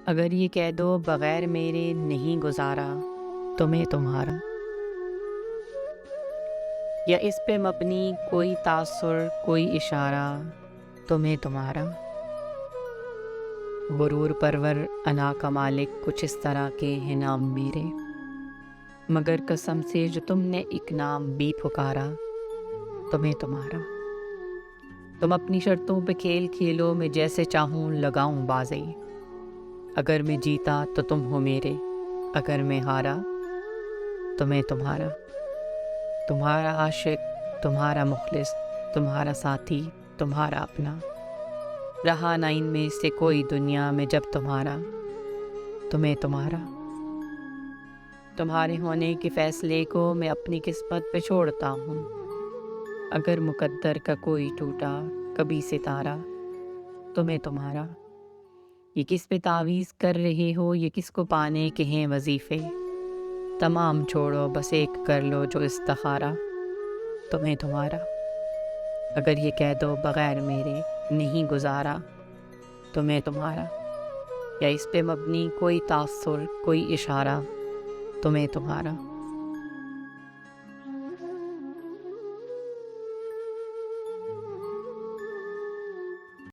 اگر یہ کہہ دو بغیر میرے نہیں گزارا تمہیں تمہارا، یا اس پہ مبنی کوئی تاثر کوئی اشارہ تمہیں تمہارا، غرور پرور انا کا مالک کچھ اس طرح کے ہیں نام میرے، مگر قسم سے جو تم نے ایک نام بھی پکارا تمہیں تمہارا۔ تم اپنی شرطوں پہ کھیل کھیلو، میں جیسے چاہوں لگاؤں بازی، اگر میں جیتا تو تم ہو میرے، اگر میں ہارا تو میں تمہارا۔ تمہارا عاشق، تمہارا مخلص، تمہارا ساتھی، تمہارا اپنا، رہا نہ ان میں سے کوئی دنیا میں جب تمہارا تو میں تمہارا۔ تمہارے ہونے کے فیصلے کو میں اپنی قسمت پہ چھوڑتا ہوں، اگر مقدر کا کوئی ٹوٹا کبھی ستارہ تو میں تمہارا۔ یہ کس پہ تعویذ کر رہے ہو، یہ کس کو پانے کے ہیں وظیفے، تمام چھوڑو بس ایک کر لو جو استخارہ تمہیں تمہارا۔ اگر یہ کہہ دو بغیر میرے نہیں گزارا تمہیں تمہارا، یا اس پہ مبنی کوئی تاثر کوئی اشارہ تمہیں تمہارا۔